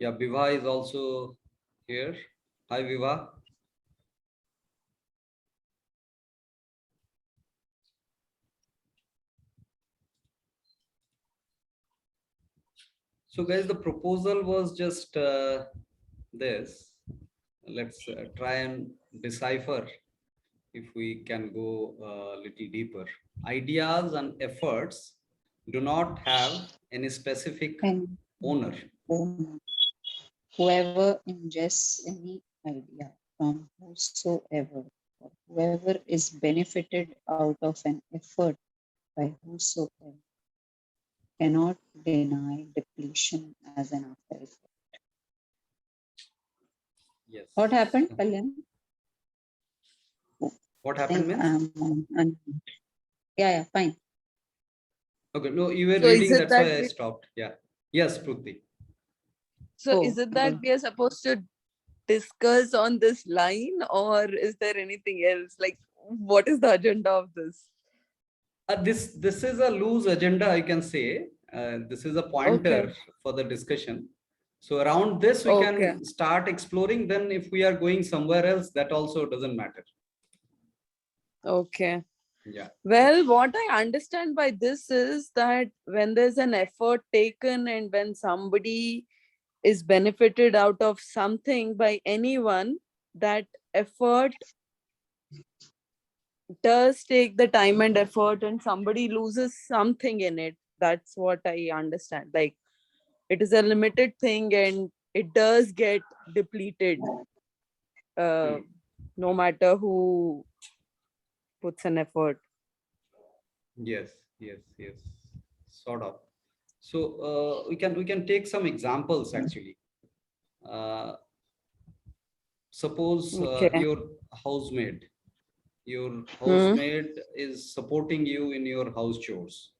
Yeah, Viva is also here. Hi, Viva. So, guys, the proposal was just this. Let's try and decipher if we can go a little deeper. Ideas and efforts do not have any specific And owner. whoever ingests any idea from whosoever, or whoever is benefited out of an effort by whosoever, cannot deny depletion as an after effect. Yes. What happened, Kalyan? What I happened think means? yeah, fine. Okay, no, you were So is reading, it that's why that I we, stopped. Yeah. Yes, Pruti. so Oh, is it that good. we are supposed to discuss on this line, or is there anything else? Like, what is the agenda of this? This is a loose agenda, I can say. This is a Okay. pointer for the discussion. So around this, we Okay. can start exploring. Then if we are going somewhere else, that also doesn't matter. Okay. Yeah. Well, what I understand by this is that when there's an effort taken and when somebody is benefited out of something by anyone, that effort does take the time and effort and somebody loses something in it. That's what I understand. Like, it is a limited thing and it does get depleted, uh, no matter who puts an effort. Yes, yes, yes. Sort of. So we can take some examples actually. Uh, Suppose Okay. your housemaid, your Hmm. housemaid is supporting you in your house chores.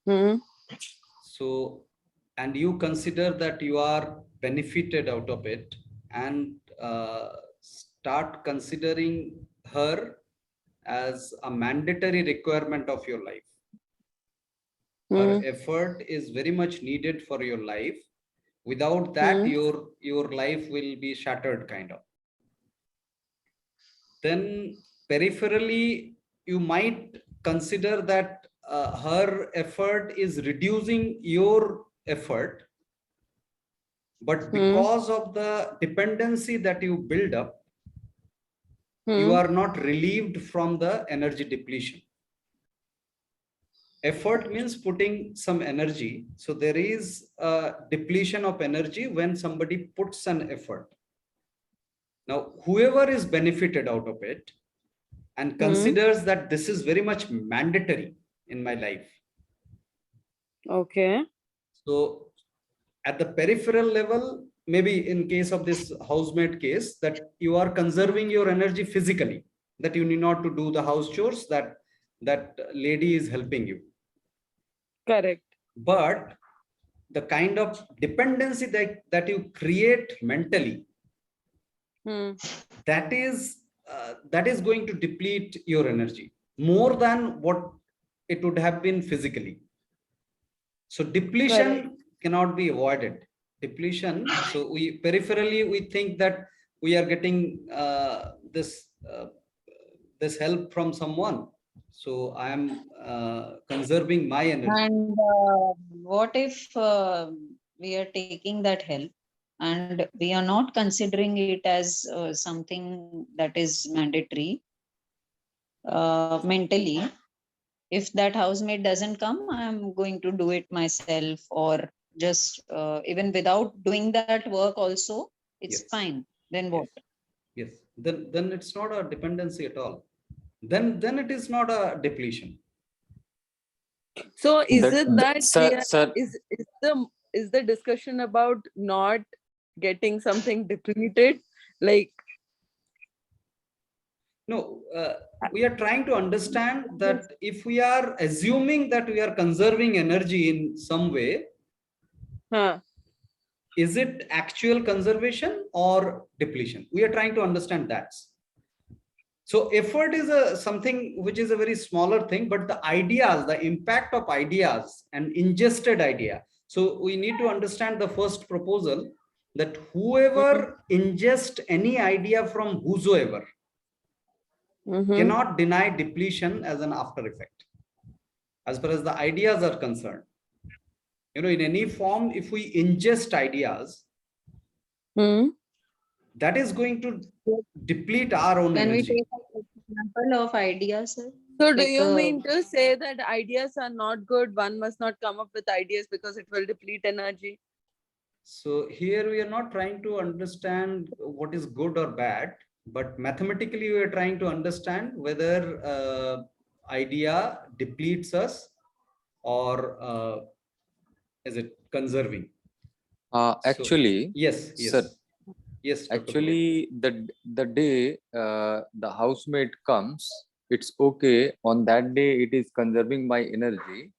Hmm. So, and you consider that you are benefited out of it, and start considering her as a mandatory requirement of your life. Her Hmm. effort is very much needed for your life. Without that, Hmm. your life will be shattered, kind of. Then peripherally, you might consider that her effort is reducing your effort, but Hmm. because of the dependency that you build up, you Hmm. are not relieved from the energy depletion. Effort means putting some energy, so there is a depletion of energy when somebody puts an effort. Now whoever is benefited out of it and Hmm. considers that this is very much mandatory in my life, Okay. so at the peripheral level, maybe in case of this housemaid case, that you are conserving your energy physically, that you need not to do the house chores, that lady is helping you. Correct. But the kind of dependency that you create mentally, Hmm. that is going to deplete your energy more than what it would have been physically. So Correct. depletion cannot be avoided. Depletion. So we peripherally we think that we are getting this help from someone. So I am conserving my energy. And what if we are taking that help and we are not considering it as something that is mandatory mentally? If that housemaid doesn't come, I'm going to do it myself, or just even without doing that work also, it's Yes. fine. Then what? Yes. Yes. Then it's not a dependency at all. Then it is not a depletion. So is That, it that we sir, are, sir, is the discussion about not getting something depleted? Like, No, we are trying to understand that if we are assuming that we are conserving energy in some way, huh? is it actual conservation or depletion? We are trying to understand that. So effort is a something which is a very smaller thing, but the ideas, the impact of ideas and ingested idea. So we need to understand the first proposal. that whoever ingest any idea from whosoever cannot deny depletion as an after effect, as far as the ideas are concerned. In any form, if we ingest ideas, that is going to deplete our own Can we energy. take an example of ideas, sir? So do Like, you mean to say that ideas are not good? One must not come up with ideas because it will deplete energy. So here we are not trying to understand what is good or bad, but mathematically we are trying to understand whether idea depletes us or is it conserving. Actually, Yes, sir, yes, Dr. Purohit. actually, the day the housemaid comes, it's okay. On that day, it is conserving my energy.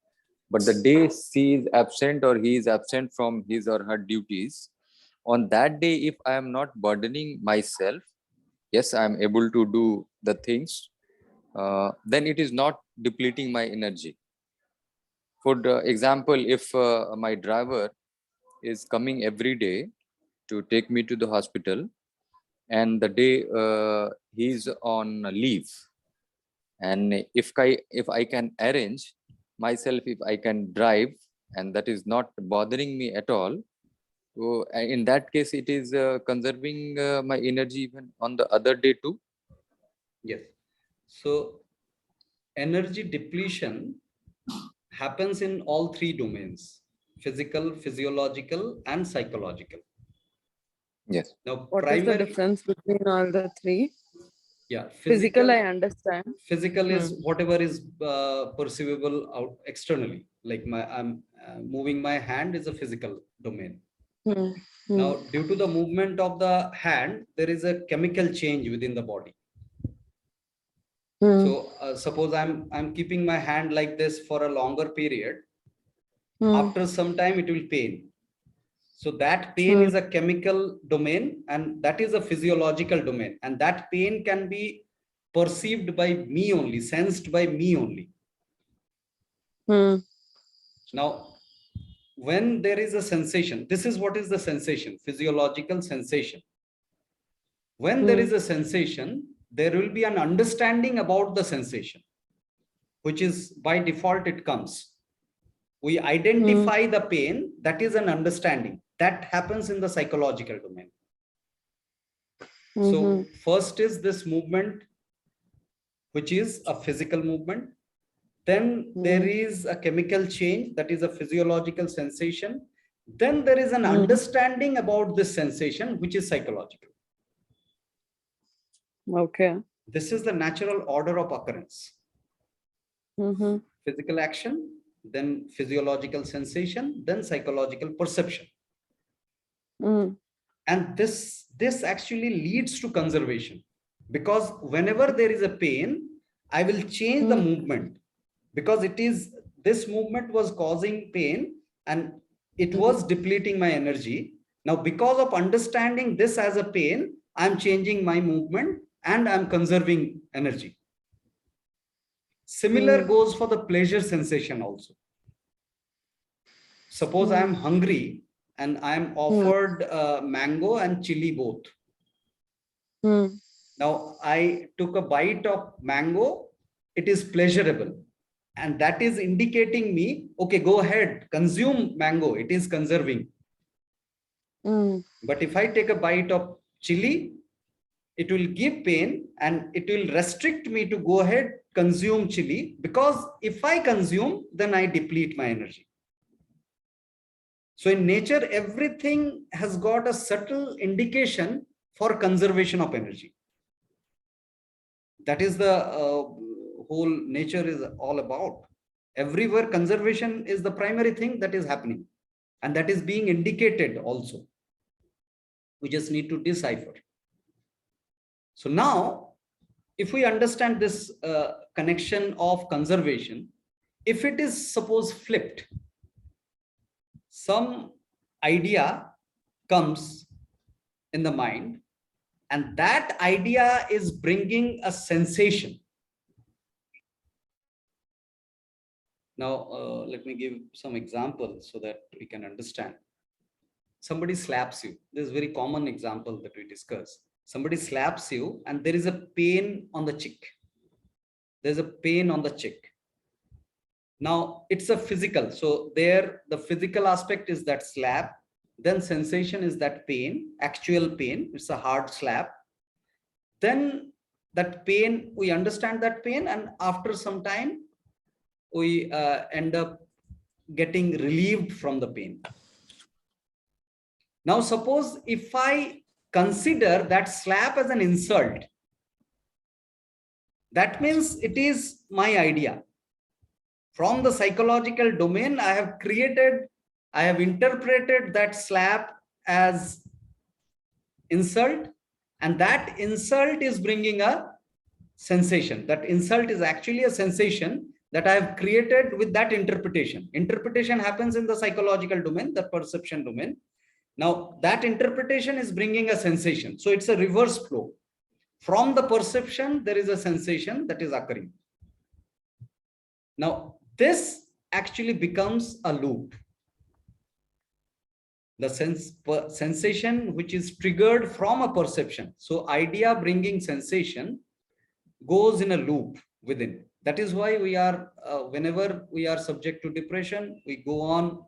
But the day she is absent or he is absent from his or her duties, on that day, if I am not burdening myself, yes, I am able to do the things, then it is not depleting my energy. For the example, if my driver is coming every day to take me to the hospital, and the day he's on leave, and if I can arrange myself, if I can drive, and that is not bothering me at all, so in that case it is conserving my energy even on the other day too. Yes. So energy depletion happens in all three domains: physical, physiological, and psychological. Yes. Now, What is the difference between all the three? Yeah, Physical, I understand. Physical is whatever is perceivable out externally. Like I'm moving my hand is a physical domain. Now, due to the movement of the hand, there is a chemical change within the body. So suppose I'm keeping my hand like this for a longer period. After some time, it will pain. So that pain is a chemical domain, and that is a physiological domain, and that pain can be perceived by me only, sensed by me only. Now, when there is a sensation, this is what is the sensation: physiological sensation. When there is a sensation, there will be an understanding about the sensation, which is by default it comes. We identify the pain, that is an understanding. That happens in the psychological domain. So first is this movement, which is a physical movement. Then there is a chemical change, that is a physiological sensation. Then there is an understanding about this sensation, which is psychological. Okay. This is the natural order of occurrence. Physical action, then physiological sensation, then psychological perception. And this actually leads to conservation, because whenever there is a pain, I will change the movement, because it is this movement was causing pain and it was depleting my energy. Now, because of understanding this as a pain, I'm changing my movement and I'm conserving energy. Similar goes for the pleasure sensation also. Suppose I'm hungry and I'm offered mango and chili both. Now I took a bite of mango, it is pleasurable. And that is indicating me, okay, go ahead, consume mango, it is conserving. But if I take a bite of chili, it will give pain and it will restrict me to go ahead, consume chili, because if I consume, then I deplete my energy. So in nature, everything has got a subtle indication for conservation of energy. That is the whole nature is all about. Everywhere conservation is the primary thing that is happening, and that is being indicated also. We just need to decipher. So now, if we understand this connection of conservation, if it is suppose flipped, some idea comes in the mind, and that idea is bringing a sensation. Now, let me give some examples so that we can understand. somebody slaps you. This is a very common example that we discuss. Somebody slaps you and there is a pain on the cheek. There's a pain on the cheek. Now it's a physical. So there, the physical aspect is that slap. Then sensation is that pain, actual pain. It's a hard slap. Then that pain, we understand that pain, and after some time, we end up getting relieved from the pain. Now, suppose if I consider that slap as an insult, that means it is my idea. From the psychological domain, I have interpreted that slap as insult, and that insult is bringing a sensation. That insult is actually a sensation that I have created with that interpretation. Interpretation happens in the psychological domain, the perception domain. Now that interpretation is bringing a sensation. So it's a reverse flow. From the perception, there is a sensation that is occurring. Now this actually becomes a loop. The sensation which is triggered from a perception. So idea bringing sensation goes in a loop within. That is why we are, whenever we are subject to depression, we go on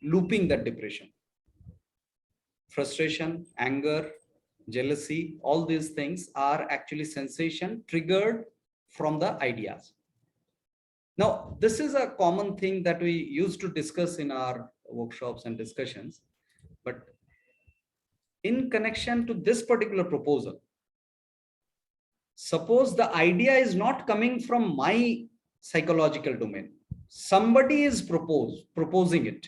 looping that depression. Frustration, anger, jealousy, all these things are actually sensation triggered from the ideas. Now, this is a common thing that we used to discuss in our workshops and discussions. But in connection to this particular proposal, suppose the idea is not coming from my psychological domain. Somebody is proposing it.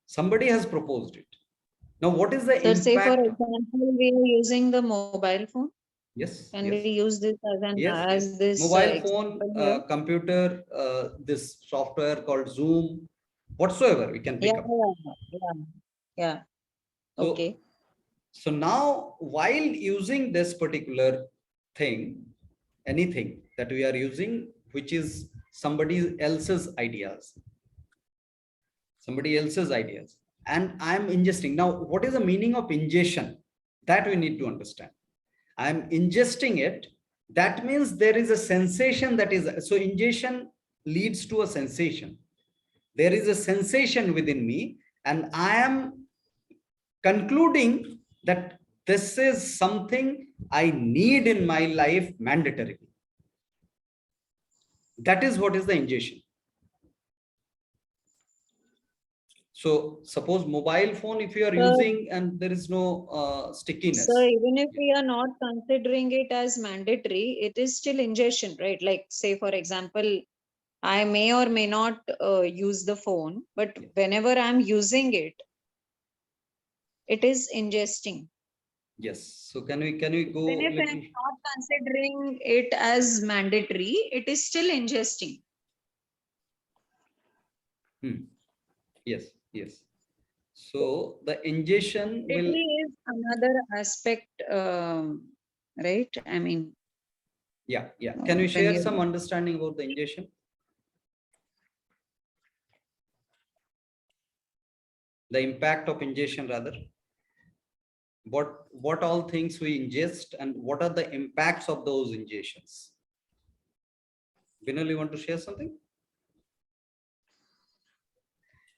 Somebody has proposed it. Now, what is the Sir, impact? say for example, we are using the mobile phone. Yes. Can yes. we use this as an Yes. this mobile phone, computer, this software called Zoom, whatsoever we can pick up. Yeah. So, Okay. So now, while using this particular thing, anything that we are using, which is somebody else's ideas, and I'm ingesting. Now, what is the meaning of ingestion? That we need to understand. I'm ingesting it. That means there is a sensation that is, so ingestion leads to a sensation. There is a sensation within me, and I am concluding that this is something I need in my life mandatorily. That is what is the ingestion. So suppose mobile phone, if you are using and there is no stickiness. So even if we are not considering it as mandatory, it is still ingestion, right? Like say, for example, I may or may not use the phone, but whenever I'm using it, it is ingesting. Yes. So can we go? Even if I'm not considering it as mandatory, it is still ingesting. Yes. Yes. So the ingestion will is another aspect, right? I mean, yeah. Can you share some understanding about the ingestion? The impact of ingestion, rather. What all things we ingest and what are the impacts of those ingestions? Vinal, you want to share something?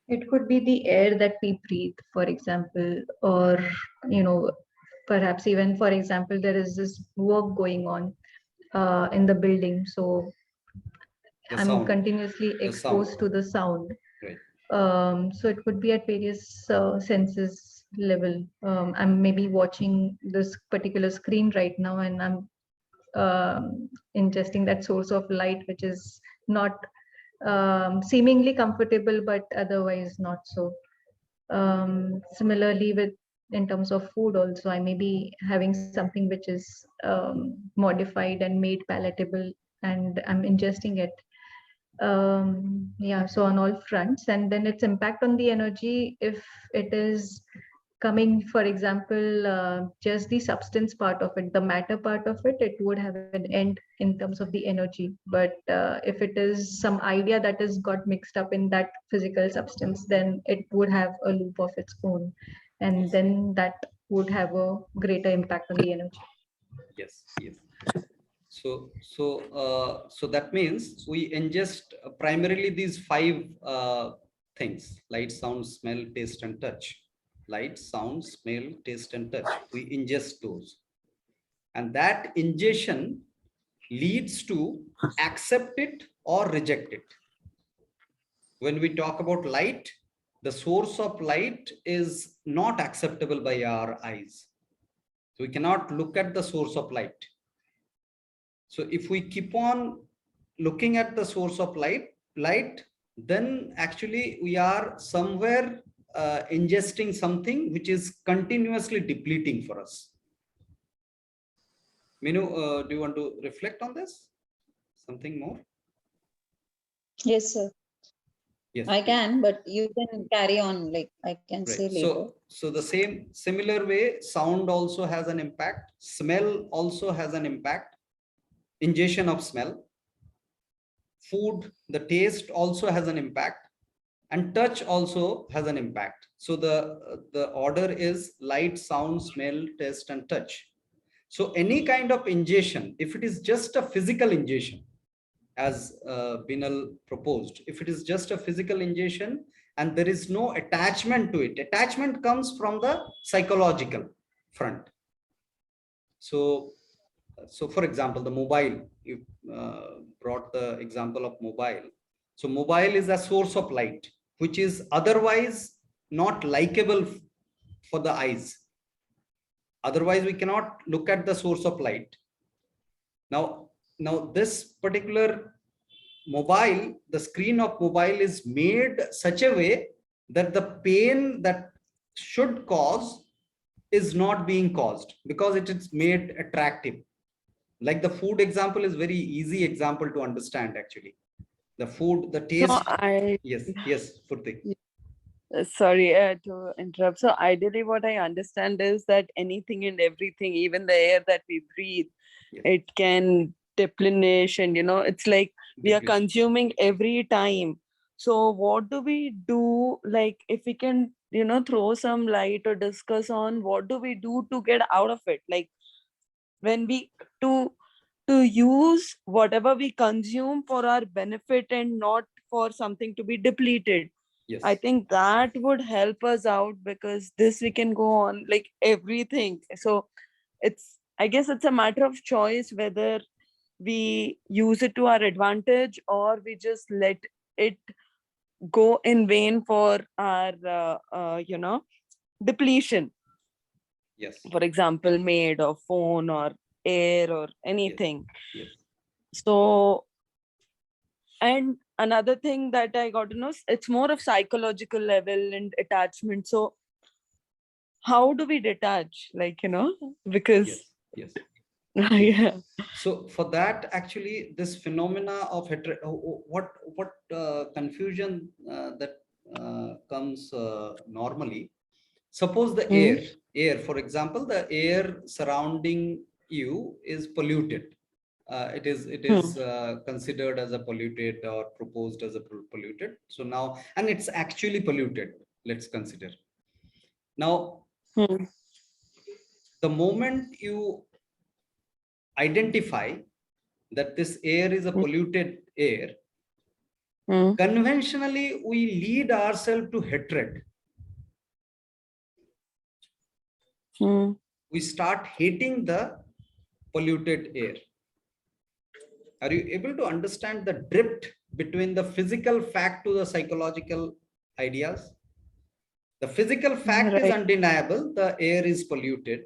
It could be the air that we breathe, for example, or, perhaps even, for example, there is this work going on in the building. So I'm sound. continuously exposed to the sound. Right. So it could be at various senses level. I'm maybe watching this particular screen right now, and I'm ingesting that source of light, which is not seemingly comfortable, but otherwise not so. Similarly, with in terms of food also, I may be having something which is modified and made palatable, and I'm ingesting it. Yeah, so on all fronts, and then its impact on the energy, if it is coming, for example, just the substance part of it, the matter part of it, it would have an end in terms of the energy. But if it is some idea that is got mixed up in that physical substance, then it would have a loop of its own. and then that would have a greater impact on the energy. Yes, yes. So that means we ingest primarily these five things: light, sound, smell, taste, and touch. Light, sound, smell, taste, and touch. We ingest those, and that ingestion leads to accept it or reject it. When we talk about light, the source of light is not acceptable by our eyes. So we cannot look at the source of light. So if we keep on looking at the source of light, then actually we are somewhere ingesting something which is continuously depleting for us. Minu, do you want to reflect on this? Something more? Yes, sir. Yes, I please. can, but you can carry on. Like I can say Right. later. So the similar way, sound also has an impact. Smell also has an impact. Ingestion of smell. Food, the taste also has an impact, and touch also has an impact. So the order is light, sound, smell, taste, and touch. So any kind of ingestion, if it is just a physical ingestion, as Binal proposed, if it is just a physical ingestion and there is no attachment to it, attachment comes from the psychological front. So for example, the mobile, you brought the example of mobile. So mobile is a source of light which is otherwise not likable for the eyes. Otherwise we cannot look at the source of light. Now this particular mobile, the screen of mobile is made such a way that the pain that should cause is not being caused because it is made attractive. Like the food example is very easy example to understand actually. The food, the So taste. I Yes, Furti. sorry to interrupt. So ideally, what I understand is that anything and everything, even the air that we breathe, Yes. it can deplenish, and it's like we are Deplete. consuming every time. So what do we do? Like, if we can, throw some light or discuss on what do we do to get out of it? Like, when we to use whatever we consume for our benefit and not for something to be depleted. Yes. I think that would help us out, because this we can go on like everything. So I guess it's a matter of choice whether we use it to our advantage or we just let it go in vain for our depletion. Yes. For example, maid or phone or air or anything. Yes. So, and another thing that I got to know, it's more of psychological level and attachment. So how do we detach? Like, because Yes. yeah. So for that, actually, this phenomena of what confusion that comes normally. Suppose the air, for example, the air surrounding you is polluted. It is considered as a polluted or proposed as a polluted. So now, and it's actually polluted. Let's consider. Now, the moment you identify that this air is a polluted air, conventionally we lead ourselves to hatred. We start hating the polluted air. Are you able to understand the drift between the physical fact to the psychological ideas? The physical fact is Right. undeniable, the air is polluted.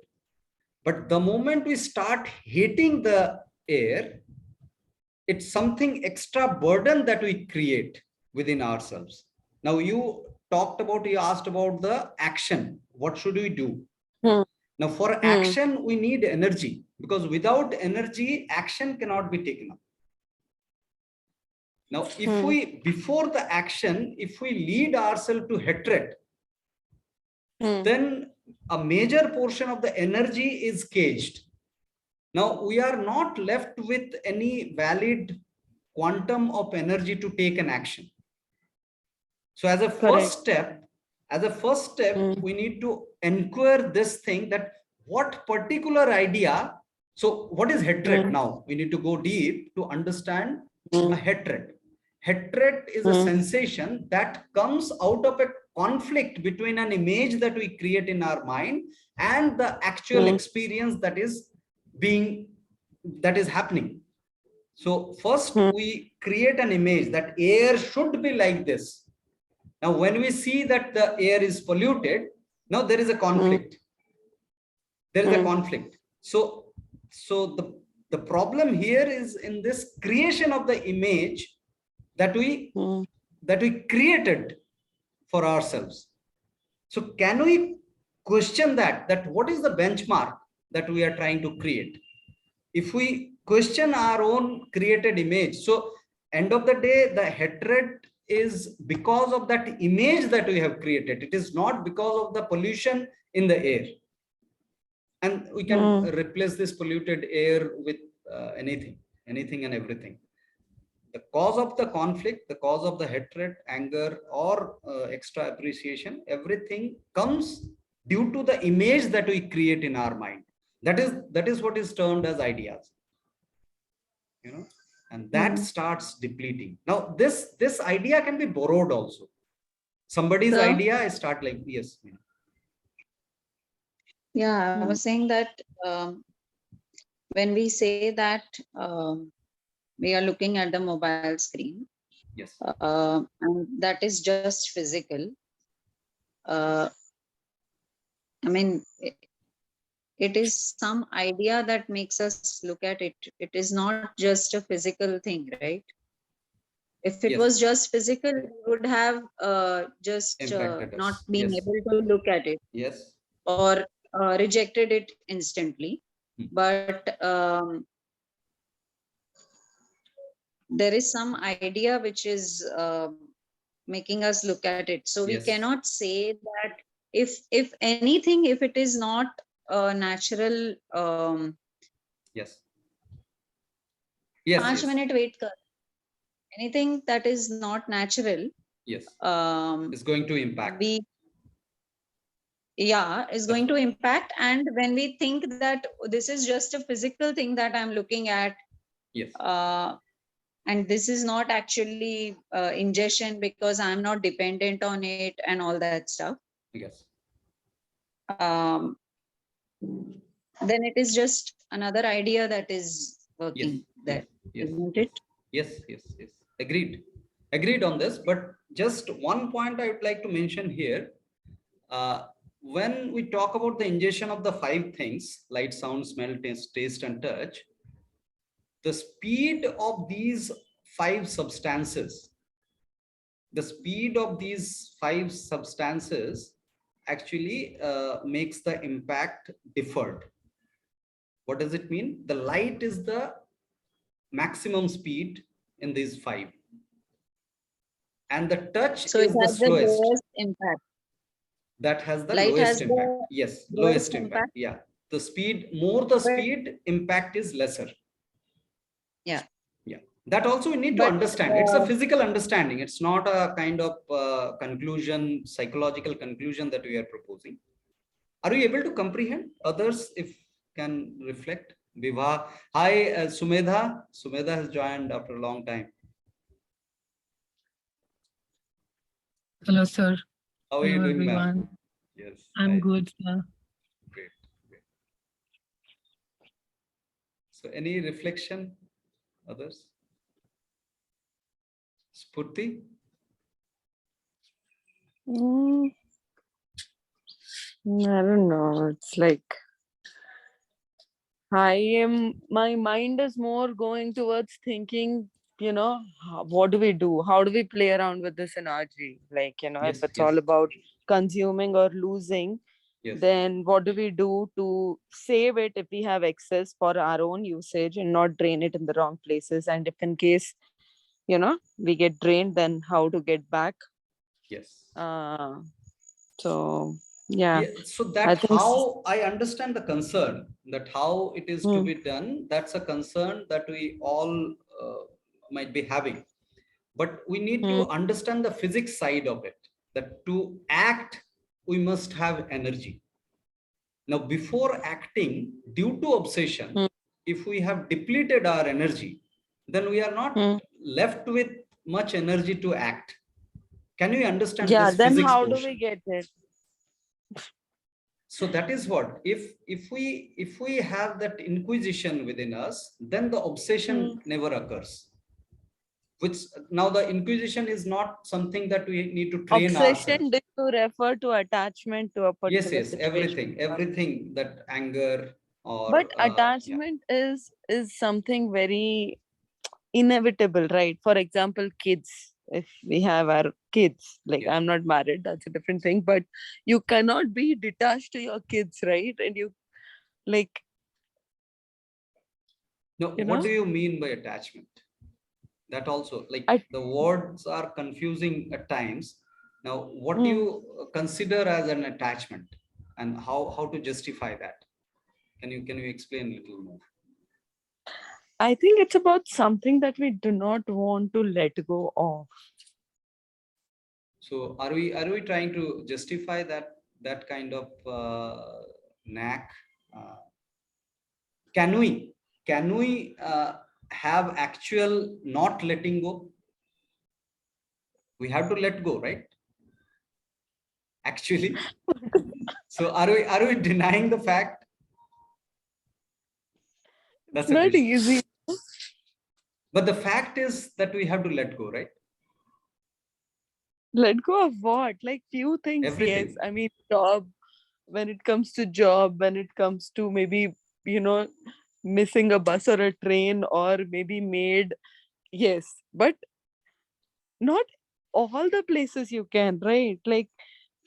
But the moment we start hating the air, it's something extra burden that we create within ourselves. Now you asked about the action. What should we do? Now for action, we need energy, because without energy, action cannot be taken up. Now, if we, before the action, if we lead ourselves to hatred, then a major portion of the energy is caged. Now we are not left with any valid quantum of energy to take an action. So as a first step, As a first step, Mm. we need to inquire this thing, that what particular idea. So what is hatred? Mm. Now we need to go deep to understand a Mm. hatred. Hatred is a Mm. sensation that comes out of a conflict between an image that we create in our mind and the actual Mm. experience that is happening. So first Mm. we create an image that air should be like this. Now, when we see that the air is polluted, now there is a Mm. conflict. There is a Mm. conflict. So the problem here is in this creation of the image that we Mm. created for ourselves. So can we question that what is the benchmark that we are trying to create? If we question our own created image, so end of the day, the hatred is because of that image that we have created. It is not because of the pollution in the air. And we can Mm. replace this polluted air with anything and everything. The cause of the conflict, the cause of the hatred, anger, or extra appreciation, everything comes due to the image that we create in our mind. That is what is termed as ideas, and that Mm. starts depleting. Now this idea can be borrowed also. Somebody's Sir? idea is start like, yes, Yeah, I Mm. was saying that when we say that we are looking at the mobile screen, yes, and that is just physical. Uh, I mean, it is some idea that makes us look at it. It is not just a physical thing, right? If it yes, was just physical, we would have just impacted not us, been yes, able to look at it, yes. or rejected it instantly. Hmm. But there is some idea which is making us look at it. So we Yes, cannot say that if anything, if it is not natural. yes, yes, 5 yes, minute wait kar. Anything that is not natural, yes, um, it's going to impact. we yeah is That's going to what, impact. And when we think that this is just a physical thing that I'm looking at, yes, uh, and this is not actually ingestion because I'm not dependent on it and all that stuff, yes, um, then it is just another idea that is yes, working yes, there, yes, isn't yes, it? yes, yes, yes, agreed on this. But just one point I would like to mention here. When we talk about the ingestion of the five things, light, sound, smell, taste, and touch, the speed of these five substances, the speed of these five substances actually makes the impact deferred. What does it mean? The light is the maximum speed in these five, and the touch So it is the has the slowest. lowest impact. That has the Light lowest has impact. the Yes, lowest lowest impact. impact. Yeah, the speed, more the But speed, impact is lesser. yeah, Yeah, that also we need to but understand. It's a physical understanding. It's not a kind of conclusion, psychological conclusion that we are proposing. Are you able to comprehend? Others, if can reflect. Vivha. Hi, Sumedha. Sumedha has joined after a long time. Hello, sir. How are you Hello, doing, ma'am? everyone. Yes. I'm Hi. good, sir. Great. Great. So, any reflection? Others? Spurti? Mm. I don't know. It's like my mind is more going towards thinking, what do we do? How do we play around with this energy? Like, if Yes. it's Yes. all about consuming or losing, Yes. then what do we do to save it if we have excess for our own usage and not drain it in the wrong places? And if in case, we get drained, then how to get back? Yes. Uh, so, yeah, Yeah, so I that think. how I understand the concern, that how it is to Hmm. be done, that's a concern that we all might be having. But we need Hmm. to understand the physics side of it. that to act, we must have energy. Now, before acting, due to obsession, Hmm. if we have depleted our energy, then we are not Hmm. left with much energy to act. Can you understand Yeah, this then physics how do we portion? get it? So that is what, if we have that inquisition within us, then the obsession never occurs. Which now the inquisition is not something that we need to train Obsession, ourselves. do you refer to attachment to a Yes, particular yes, situation? everything that anger But or yeah. attachment is something very inevitable, right? For example, kids. If we have our kids, like Yeah. I'm not married, that's a different thing. But you cannot be detached to your kids, right? And you like, Now, you what know, do you mean by attachment? That also, like, I the words are confusing at times. Now, what do mm, you consider as an attachment, and how to justify that? Can you explain a little more? I think it's about something that we do not want to let go of. So are we trying to justify that kind of knack? Uh, can we have actual not letting go? We have to let go, right? Actually, so are we denying the fact? It's That's a not question. easy. But the fact is that we have to let go, right? Let go of what? Like few things, yes. Everything. I mean, job, when it comes to job, when it comes to maybe, you know, missing a bus or a train or maybe maid, yes. But not all the places you can, right? Like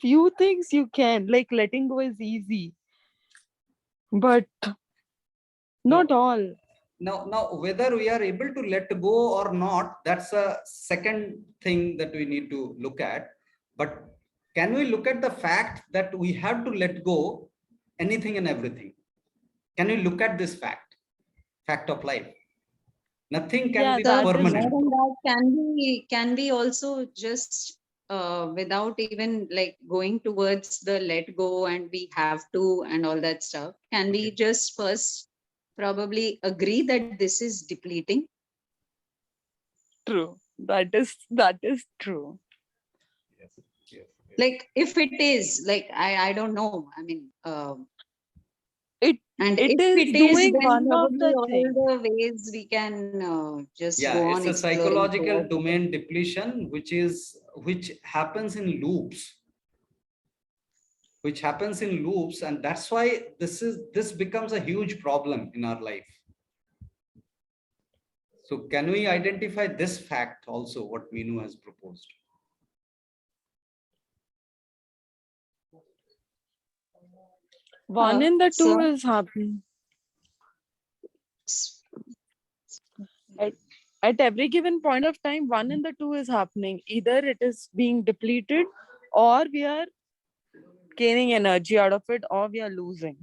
few things you can, like letting go is easy, but not No. all. Now, whether we are able to let go or not, that's a second thing that we need to look at. But can we look at the fact that we have to let go anything and everything? Can we look at this fact of life? Nothing can Yeah, be Sir, that is more permanent. than true. that, can we also just without even like going towards the let go and we have to and all that stuff, can we Okay. just first probably agree that this is depleting? True. That is true. Yes. Yes. Yes. Like if it is like I don't know. I mean, It and it if is it is, doing then one of probably the all things. the ways we can just Yeah, go it's on a exploring psychological throughout the day. domain depletion, which happens in loops, and that's why this becomes a huge problem in our life. So can we identify this fact also, what Minu has proposed? One in the two So is happening. At, at every given point of time, one in the two is happening. Either it is being depleted or we are gaining energy out of it or we are losing.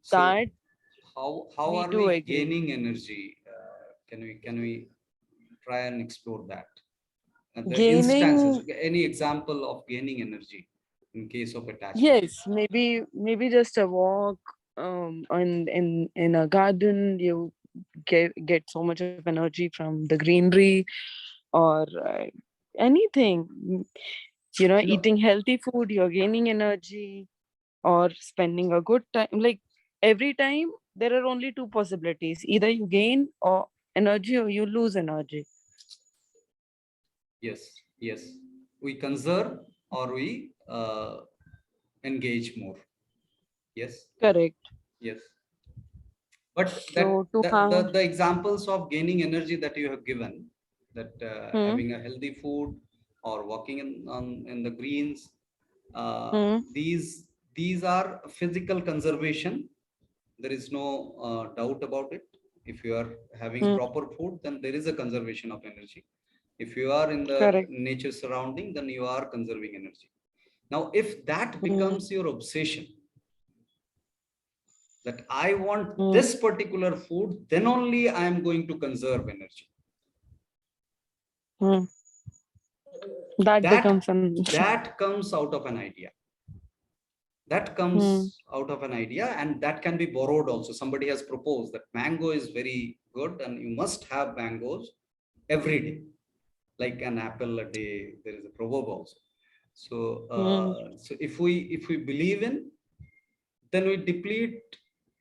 So That how we are do we agree. gaining energy? Can we try and explore that? And the instances, Gaining, any example of gaining energy in case of attachment? yes, maybe just a walk in a garden. You get so much of energy from the greenery or anything. No, Eating healthy food, you're gaining energy, or spending a good time. Like every time, there are only two possibilities: either you gain or energy or you lose energy. yes, yes. We conserve or we engage more. Yes, Correct. yes. But that So to have, the examples of gaining energy that you have given, that hmm, having a healthy food or walking in the greens, uh, hmm, these these are physical conservation. There is no doubt about it. If you are having hmm, proper food, then there is a conservation of energy. If you are in the correct. nature surrounding, then you are conserving energy. Now, if that Hmm, becomes your obsession, that I want hmm, this particular food, then only I am going to conserve energy. hmm. That that becomes an that comes out of an idea. That comes out of an idea, and that can be borrowed also. Somebody has proposed that mango is very good and you must have mangoes every day, like an apple a day. There is a proverb also. So so if we believe in, then we deplete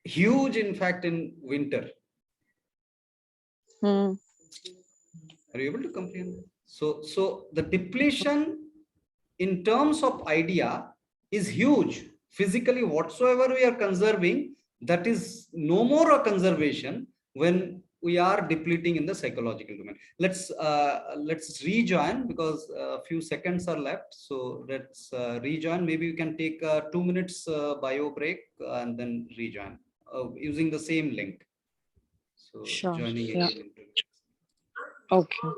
huge, in fact, in winter. Hmm. Are you able to comprehend? So the depletion in terms of idea is huge. Physically, whatsoever we are conserving, that is no more a conservation when we are depleting in the psychological domain. Let's rejoin, because a few seconds are left. So let's rejoin. Maybe we can take 2 minutes bio break and then rejoin using the same link. So Sure. joining Yeah. again into. Okay.